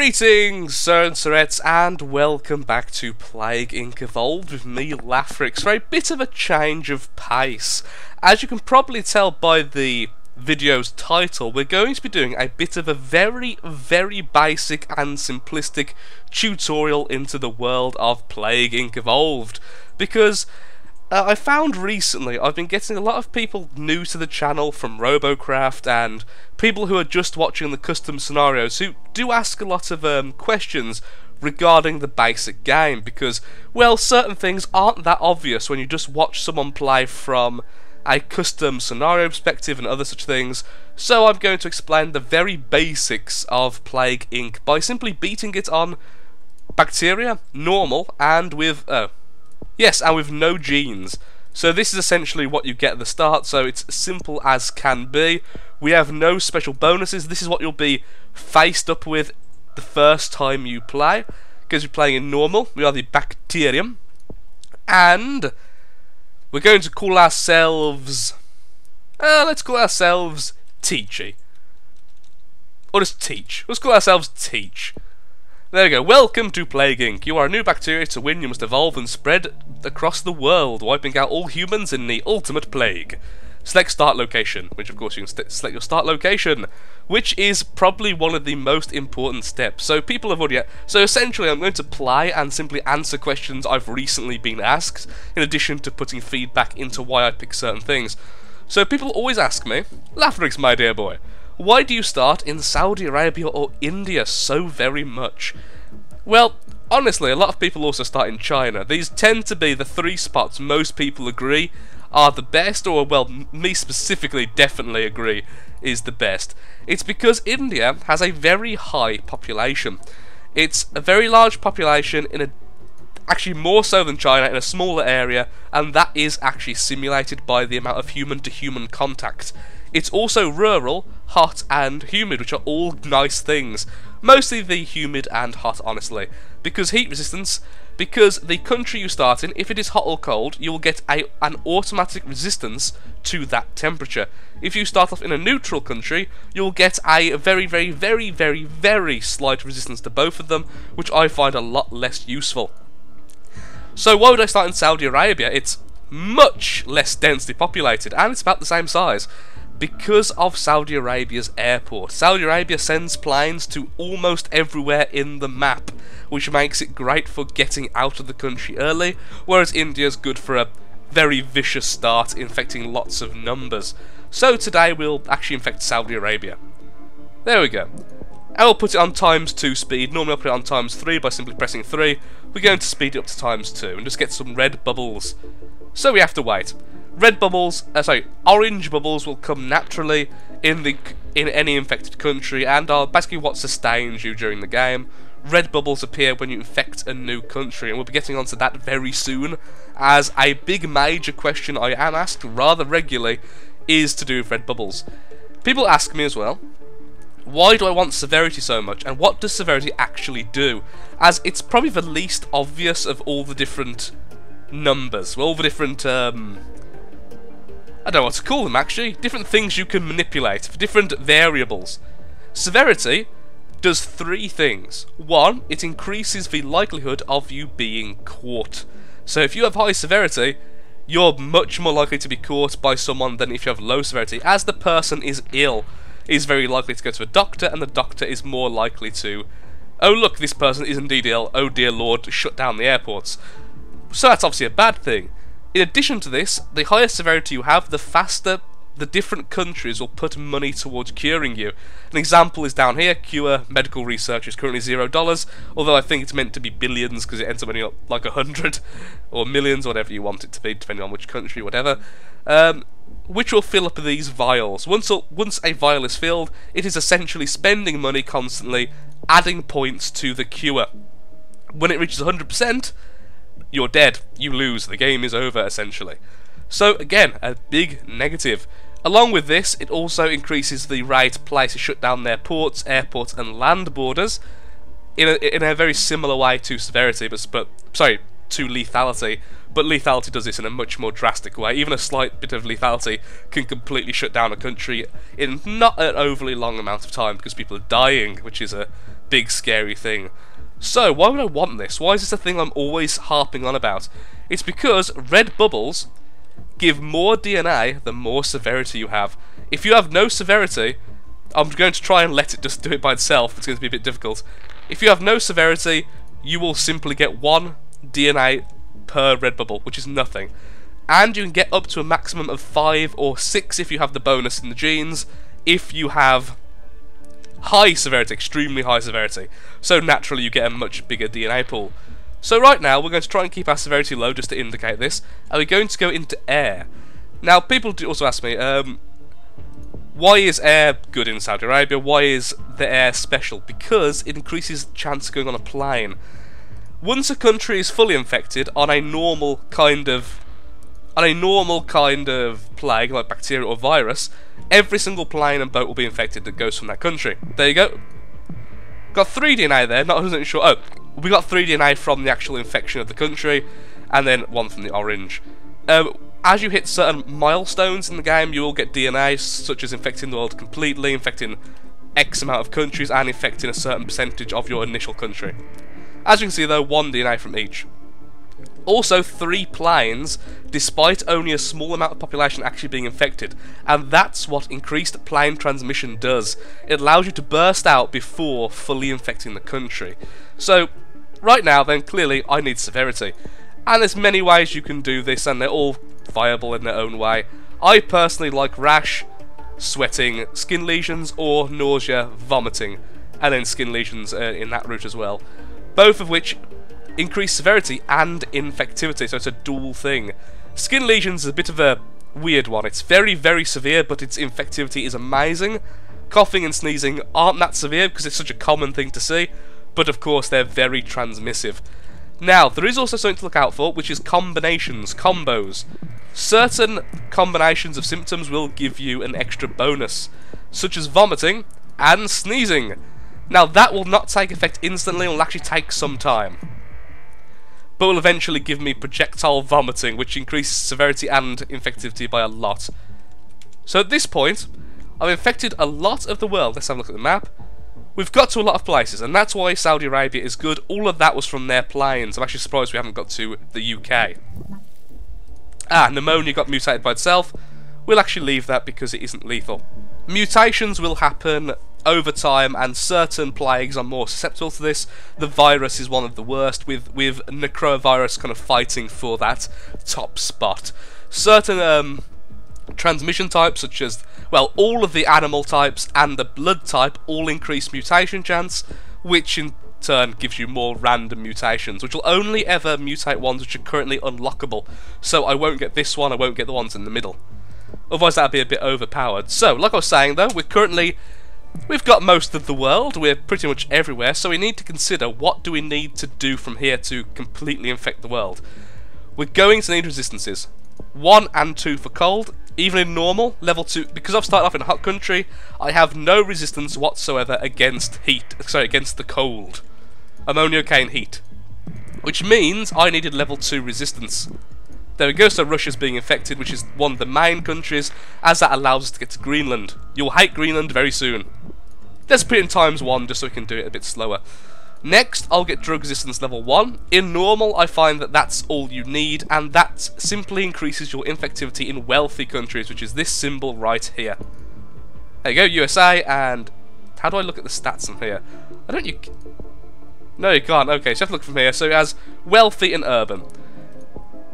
Greetings, Sir and Sirettes, and welcome back to Plague Inc. Evolved with me, Lathrix, for a bit of a change of pace. As you can probably tell by the video's title, we're going to be doing a bit of a very, very basic and simplistic tutorial into the world of Plague Inc. Evolved, because I found recently I've been getting a lot of people new to the channel from Robocraft and people who are just watching the custom scenarios who do ask a lot of questions regarding the basic game because, well, certain things aren't that obvious when you just watch someone play from a custom scenario perspective and other such things. So I'm going to explain the very basics of Plague Inc. by simply beating it on bacteria, normal, and with yes, and with no genes. So this is essentially what you get at the start, so it's simple as can be. We have no special bonuses. This is what you'll be faced up with the first time you play, because you're playing in normal. We are the bacterium, and we're going to call ourselves, let's call ourselves Teachy. Or just Teach. Let's call ourselves Teach. There we go. Welcome to Plague Inc. You are a new bacteria. To win, you must evolve and spread across the world, wiping out all humans in the ultimate plague. Select start location, which of course you can select your start location, which is probably one of the most important steps. So people have already... So essentially I'm going to play and simply answer questions I've recently been asked, in addition to putting feedback into why I pick certain things. So people always ask me, Lathrix, my dear boy, why do you start in Saudi Arabia or India so very much? Well, honestly, a lot of people also start in China. These tend to be the three spots most people agree are the best, or, well, me specifically definitely agree is the best. It's because India has a very high population. It's a very large population in a... actually more so than China, in a smaller area, and that is actually simulated by the amount of human-to-human contact. It's also rural, hot, and humid, which are all nice things. Mostly the humid and hot, honestly. Because heat resistance, because the country you start in, if it is hot or cold, you will get an automatic resistance to that temperature. If you start off in a neutral country, you'll get a very, very, very, very, very slight resistance to both of them, which I find a lot less useful. So why would I start in Saudi Arabia? It's much less densely populated, and it's about the same size. Because of Saudi Arabia's airport. Saudi Arabia sends planes to almost everywhere in the map, which makes it great for getting out of the country early, whereas India's good for a very vicious start, infecting lots of numbers. So today we'll actually infect Saudi Arabia. There we go. I will put it on ×2 speed. Normally I'll put it on ×3 by simply pressing 3. We're going to speed it up to ×2 and just get some red bubbles. So we have to wait. Red bubbles, orange bubbles will come naturally in any infected country and are basically what sustains you during the game. Red bubbles appear when you infect a new country, and we'll be getting onto that very soon, as a big major question I am asked rather regularly is to do with red bubbles. People ask me as well, why do I want severity so much, and what does severity actually do? As it's probably the least obvious of all the different numbers, all the different I don't know what to call them actually, different things you can manipulate for different variables. Severity does three things. One, it increases the likelihood of you being caught. So if you have high severity, you're much more likely to be caught by someone than if you have low severity, as the person is ill, is very likely to go to a doctor, and the doctor is more likely to, oh look, this person is indeed ill, oh dear lord, shut down the airports. So that's obviously a bad thing. In addition to this, the higher severity you have, the faster the different countries will put money towards curing you. An example is down here. Cure medical research is currently $0, although I think it's meant to be billions because it ends up being like 100 or millions, whatever you want it to be, depending on which country, whatever. Which will fill up these vials. Once a vial is filled, it is essentially spending money constantly, adding points to the cure. When it reaches 100%, you're dead. You lose. The game is over, essentially. So, again, a big negative. Along with this, it also increases the rate places shut down their ports, airports, and land borders in a very similar way to severity, to lethality. But lethality does this in a much more drastic way. Even a slight bit of lethality can completely shut down a country in not an overly long amount of time because people are dying, which is a big scary thing. So, why would I want this? Why is this a thing I'm always harping on about? It's because red bubbles give more DNA the more severity you have. If you have no severity, I'm going to try and let it just do it by itself. It's going to be a bit difficult. If you have no severity, you will simply get 1 DNA per red bubble, which is nothing. And you can get up to a maximum of 5 or 6 if you have the bonus in the genes, if you have high severity, extremely high severity. So naturally you get a much bigger DNA pool. So right now we're going to try and keep our severity low just to indicate this, and we're going to go into air. Now people do also ask me, why is air good in Saudi Arabia? Why is the air special? Because it increases the chance of going on a plane. Once a country is fully infected on a normal kind of plague, like bacteria or virus, every single plane and boat will be infected that goes from that country. There you go. Got 3 DNA there, not 100% sure. Oh, we got 3 DNA from the actual infection of the country, and then 1 from the orange. As you hit certain milestones in the game, you will get DNA, such as infecting the world completely, infecting X amount of countries, and infecting a certain percentage of your initial country. As you can see though, 1 DNA from each. Also 3 planes, despite only a small amount of population actually being infected, and that's what increased plane transmission does. It allows you to burst out before fully infecting the country. So, right now then, clearly I need severity. And there's many ways you can do this, and they're all viable in their own way. I personally like rash, sweating, skin lesions, or nausea, vomiting, and then skin lesions in that route as well. Both of which increase severity and infectivity, so it's a dual thing. Skin lesions is a bit of a weird one. It's very, very severe, but its infectivity is amazing. Coughing and sneezing aren't that severe because it's such a common thing to see, but of course they're very transmissive. Now, there is also something to look out for, which is combinations, combos. Certain combinations of symptoms will give you an extra bonus, such as vomiting and sneezing. Now, that will not take effect instantly, it will actually take some time, but will eventually give me projectile vomiting, which increases severity and infectivity by a lot. So at this point, I've infected a lot of the world. Let's have a look at the map. We've got to a lot of places, and that's why Saudi Arabia is good. All of that was from their planes. I'm actually surprised we haven't got to the UK. Pneumonia got mutated by itself. We'll actually leave that because it isn't lethal. Mutations will happen over time, and certain plagues are more susceptible to this. The virus is one of the worst, with necrovirus kind of fighting for that top spot. Certain transmission types, such as, well, all of the animal types and the blood type all increase mutation chance, which in turn gives you more random mutations, which will only ever mutate ones which are currently unlockable. So I won't get this one, I won't get the ones in the middle. Otherwise that'd be a bit overpowered. So, like I was saying though, we've got most of the world, we're pretty much everywhere, so we need to consider what do we need to do from here to completely infect the world. We're going to need resistances. 1 and 2 for cold. Even in normal, level 2, because I've started off in a hot country, I have no resistance whatsoever against against the cold. I'm only okay in heat. Which means I needed level 2 resistance. There we go, so Russia's being infected, which is one of the main countries, as that allows us to get to Greenland. You'll hate Greenland very soon. Let's put it in ×1 just so we can do it a bit slower. Next, I'll get drug resistance level 1. In normal, I find that that's all you need, and that simply increases your infectivity in wealthy countries, which is this symbol right here. There you go, USA, and how do I look at the stats from here? No, you can't. Okay, so you have to look from here. So it has wealthy and urban.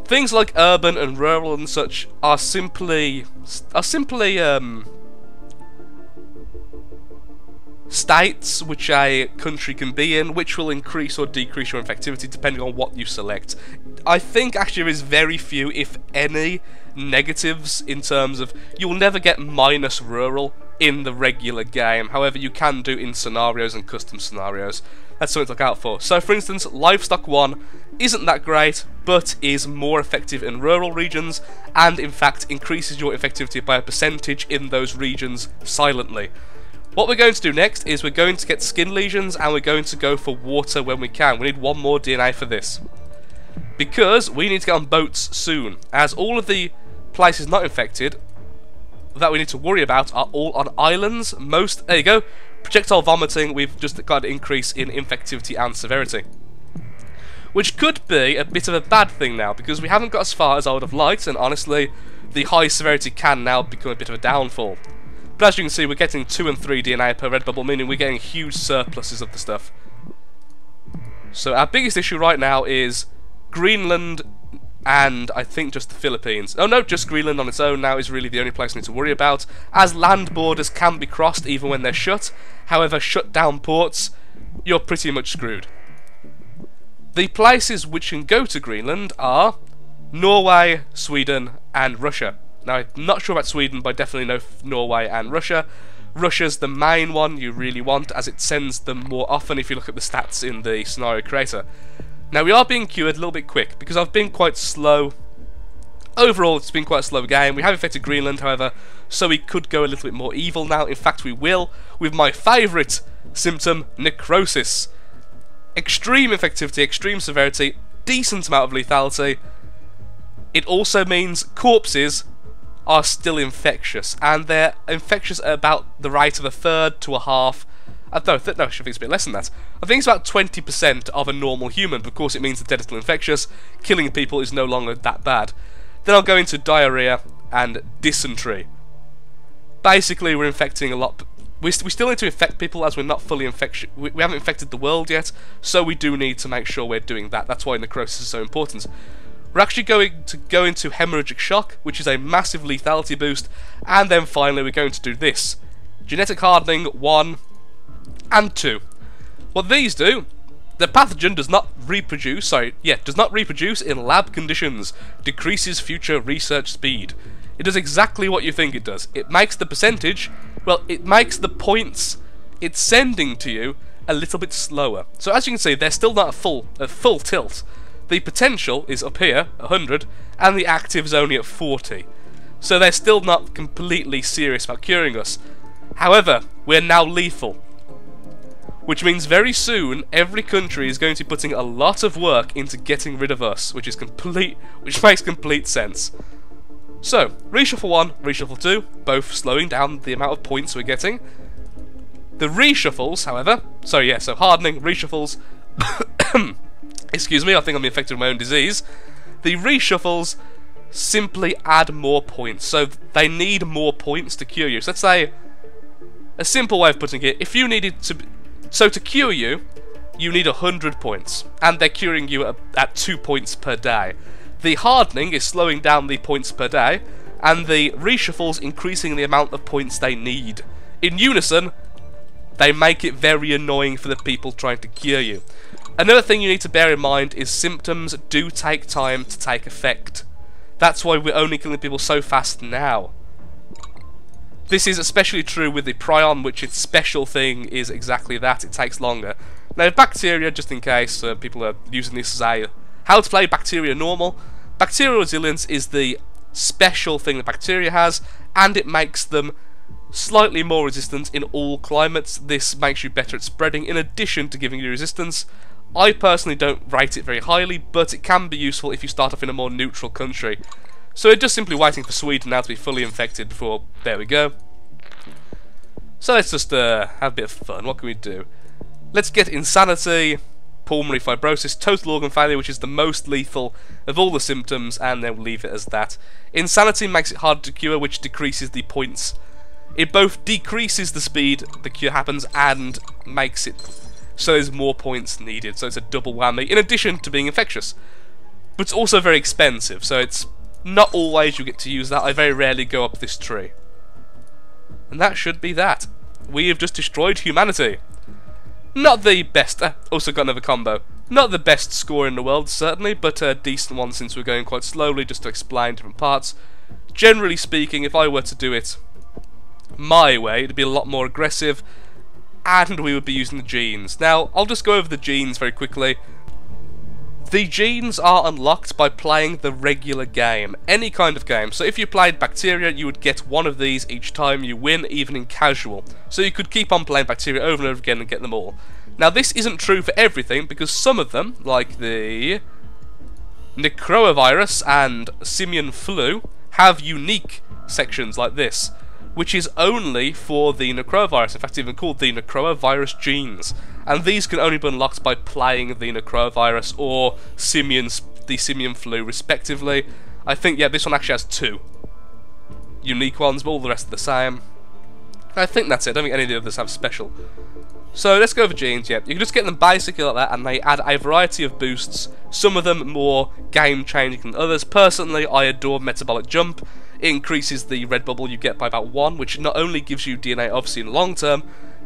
Things like urban and rural and such are simply states which a country can be in, which will increase or decrease your infectivity depending on what you select. I think actually there is very few, if any, negatives in terms of you'll never get minus rural in the regular game. However, you can do in scenarios and custom scenarios. That's something to look out for. So for instance, livestock 1 isn't that great, but is more effective in rural regions, and in fact increases your effectivity by a percentage in those regions silently. What we're going to do next is we're going to get skin lesions, and we're going to go for water when we can. We need 1 more DNA for this, because we need to get on boats soon, as all of the places not infected that we need to worry about are all on islands. There you go, projectile vomiting, we've just got an increase in infectivity and severity. Which could be a bit of a bad thing now, because we haven't got as far as I would have liked, and honestly, the high severity can now become a bit of a downfall. But as you can see, we're getting 2 and 3 DNA per red bubble, meaning we're getting huge surpluses of the stuff. So our biggest issue right now is Greenland and I think just the Philippines. Oh no, just Greenland on its own now is really the only place we need to worry about, as land borders can be crossed even when they're shut. However, shut down ports, you're pretty much screwed. The places which can go to Greenland are Norway, Sweden and Russia. Now, I'm not sure about Sweden, but I definitely know Norway and Russia. Russia's the main one you really want, as it sends them more often if you look at the stats in the scenario creator. Now, we are being cured a little bit quick, because I've been quite slow. Overall, it's been quite a slow game. We have affected Greenland, however, so we could go a little bit more evil now. In fact, we will, with my favourite symptom, necrosis. Extreme infectivity, extreme severity, decent amount of lethality. It also means corpses are still infectious, and they're infectious at about the rate of 1/3 to 1/2. No, I think it's a bit less than that. I think it's about 20% of a normal human, but of course it means the dead are still infectious. Killing people is no longer that bad. Then I'll go into diarrhea and dysentery. Basically, we're infecting a lot. We still need to infect people, as we're not fully infectious. We haven't infected the world yet, so we do need to make sure we're doing that. That's why necrosis is so important. We're actually going to go into hemorrhagic shock, which is a massive lethality boost, and then finally we're going to do this. Genetic hardening 1 and 2. What these do, the pathogen does not reproduce, in lab conditions, decreases future research speed. It does exactly what you think it does. It makes the percentage, well, it makes the points it's sending to you a little bit slower. So as you can see, they're still not at full tilt. The potential is up here, 100, and the active is only at 40. So they're still not completely serious about curing us. However, we're now lethal, which means very soon every country is going to be putting a lot of work into getting rid of us, which makes complete sense. So, reshuffle 1, reshuffle 2, both slowing down the amount of points we're getting. The reshuffles, however, so hardening, reshuffles, excuse me, I think I'm infected with my own disease. The reshuffles simply add more points, so they need more points to cure you. So let's say, a simple way of putting it, if you needed to, so to cure you, you need 100 points, and they're curing you at 2 points per day. The hardening is slowing down the points per day, and the reshuffles increasing the amount of points they need. In unison, they make it very annoying for the people trying to cure you. Another thing you need to bear in mind is symptoms do take time to take effect. That's why we're only killing people so fast now. This is especially true with the prion, which its special thing is exactly that, it takes longer. Now bacteria, just in case people are using this as a how to play bacteria normal, bacterial resilience is the special thing that bacteria has, and it makes them slightly more resistant in all climates. This makes you better at spreading, in addition to giving you resistance. I personally don't rate it very highly, but it can be useful if you start off in a more neutral country. So we're just simply waiting for Sweden now to be fully infected before, there we go. So let's just have a bit of fun. What can we do? Let's get insanity, pulmonary fibrosis, total organ failure, which is the most lethal of all the symptoms, and then we'll leave it as that. Insanity makes it hard to cure, which decreases the points. It both decreases the speed the cure happens and makes it so there's more points needed, so it's a double whammy, in addition to being infectious. But it's also very expensive, so it's not always you get to use that. I very rarely go up this tree. And that should be that. We have just destroyed humanity. Not the best, also got another combo. Not the best score in the world, certainly, but a decent one since we're going quite slowly, just to explain different parts. Generally speaking, if I were to do it my way, it'd be a lot more aggressive, and we would be using the genes. Now, I'll just go over the genes very quickly. The genes are unlocked by playing the regular game, any kind of game. So if you played bacteria, you would get one of these each time you win, even in casual. So you could keep on playing bacteria over and over again and get them all. Now this isn't true for everything, because some of them, like the necrovirus and simian flu, have unique sections like this. which is only for the necrovirus. In fact, it's even called the necrovirus genes. And these can only be unlocked by playing the necrovirus or the simian flu, respectively. I think, yeah, this one actually has 2 unique ones, but all the rest are the same. I think that's it. I don't think any of the others have special. So let's go over genes. Yeah, you can just get them basically like that, and they add a variety of boosts. Some of them more game-changing than others. Personally, I adore Metabolic Jump. It increases the red bubble you get by about 1, which not only gives you DNA obviously in the long term,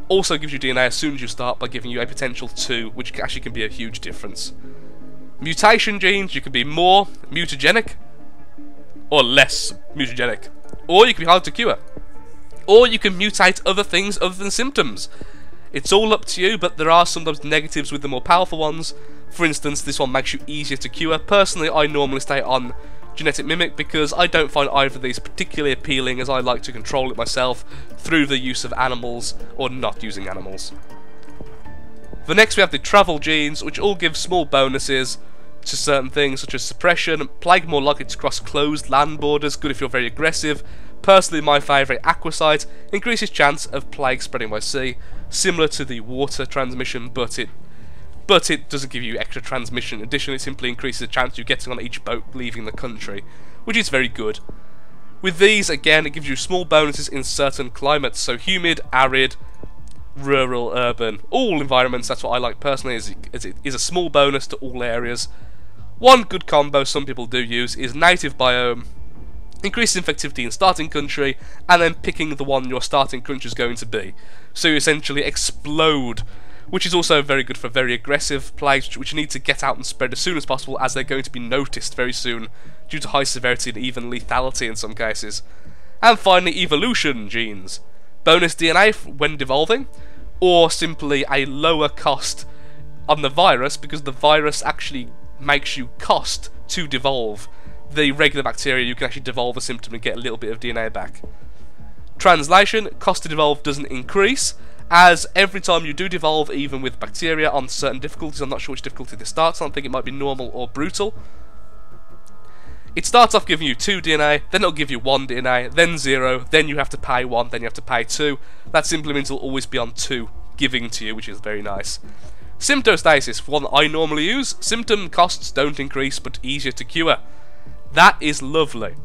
also gives you DNA as soon as you start by giving you a potential 2, which actually can be a huge difference. Mutation genes, you can be more mutagenic or less mutagenic, or you can be hard to cure, or you can mutate other things other than symptoms. It's all up to you, but there are sometimes negatives with the more powerful ones. For instance, this one makes you easier to cure. Personally, I normally stay on Genetic Mimic because I don't find either of these particularly appealing, as I like to control it myself through the use of animals or not using animals. The next we have the travel genes, which all give small bonuses to certain things such as suppression, plague more likely to cross closed land borders, good if you're very aggressive. Personally, my favourite, Aquasight, increases chance of plague spreading by sea, similar to the water transmission, but it doesn't give you extra transmission. Additionally, it simply increases the chance of you getting on each boat leaving the country, which is very good. With these, again, it gives you small bonuses in certain climates, so humid, arid, rural, urban, all environments. That's what I like personally, is it is a small bonus to all areas. One good combo some people do use is native biome, increases infectivity in starting country, and then picking the one your starting country is going to be. So you essentially explode, which is also very good for very aggressive plagues, which you need to get out and spread as soon as possible, as they're going to be noticed very soon due to high severity and even lethality in some cases. And finally, evolution genes. Bonus DNA when devolving, or simply a lower cost on the virus, because the virus actually makes you cost to devolve. The regular bacteria, you can actually devolve a symptom and get a little bit of DNA back. Translation, cost to devolve doesn't increase, as every time you do devolve, even with bacteria on certain difficulties, I'm not sure which difficulty this starts on, I think it might be normal or brutal, it starts off giving you 2 DNA, then it'll give you 1 DNA, then 0, then you have to pay 1, then you have to pay 2. That simply means it'll always be on 2 giving to you, which is very nice. Symptostasis, one I normally use. Symptom costs don't increase, but easier to cure. That is lovely.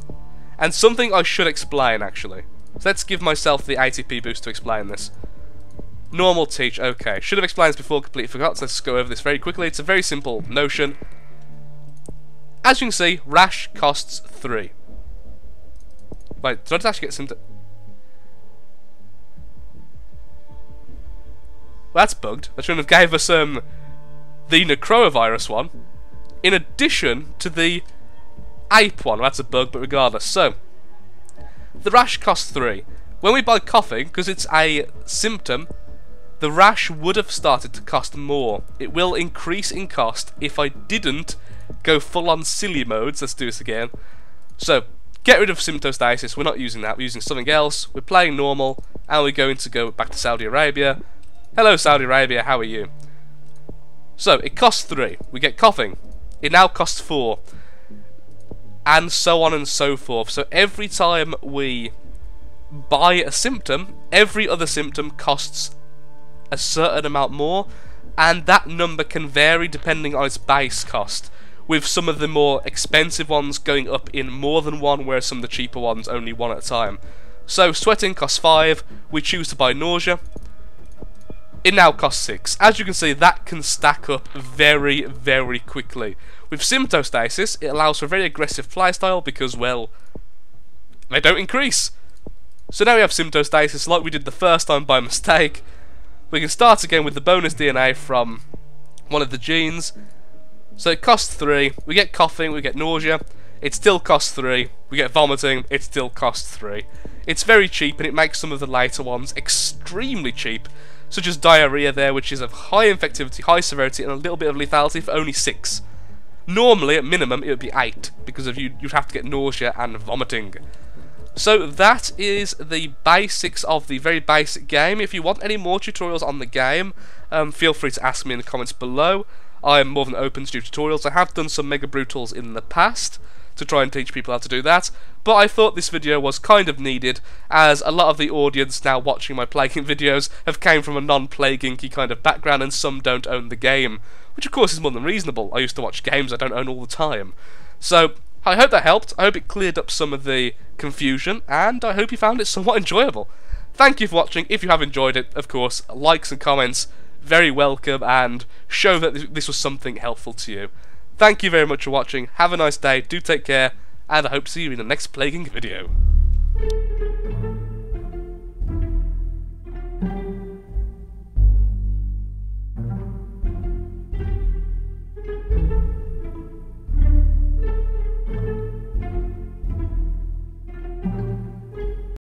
And something I should explain, actually. So let's give myself the ATP boost to explain this. Normal teach, okay. Should have explained this before, completely forgot, so let's go over this very quickly. It's a very simple notion. As you can see, rash costs 3. Wait, did I just actually get symptom? Well, that's bugged. I shouldn't have gave us the necrovirus one, in addition to the ape one. Well, that's a bug, but regardless. So, the rash costs 3. When we buy coughing, because it's a symptom, the rash would have started to cost more. It will increase in cost if I didn't go full on silly modes. Let's do this again. So, get rid of symptostasis. We're not using that. We're using something else. We're playing normal, and we're going to go back to Saudi Arabia. Hello Saudi Arabia, how are you? So, it costs 3. We get coughing. It now costs 4. And so on and so forth. So every time we buy a symptom, every other symptom costs a certain amount more. And that number can vary depending on its base cost, with some of the more expensive ones going up in more than 1, whereas some of the cheaper ones only 1 at a time. So, sweating costs 5. We choose to buy nausea. It now costs 6. As you can see, that can stack up very, very quickly. With symptostasis, it allows for a very aggressive playstyle because, well, they don't increase. So now we have symptostasis like we did the first time by mistake. We can start again with the bonus DNA from one of the genes. So it costs 3. We get coughing, we get nausea. It still costs 3. We get vomiting. It still costs 3. It's very cheap, and it makes some of the later ones extremely cheap, such as diarrhea there, which is of high infectivity, high severity, and a little bit of lethality for only 6. Normally, at minimum, it would be 8, because of you'd have to get nausea and vomiting. So that is the basics of the very basic game. If you want any more tutorials on the game, feel free to ask me in the comments below. I'm more than open to do tutorials. I have done some Mega Brutals in the past to try and teach people how to do that, but I thought this video was kind of needed, as a lot of the audience now watching my Plague Inc videos have came from a non-Plague Inc-y kind of background, and some don't own the game, which of course is more than reasonable. I used to watch games I don't own all the time. So, I hope that helped, I hope it cleared up some of the confusion, and I hope you found it somewhat enjoyable. Thank you for watching. If you have enjoyed it, of course, likes and comments, very welcome, and show that this was something helpful to you. Thank you very much for watching, have a nice day, do take care, and I hope to see you in the next Plague Inc video.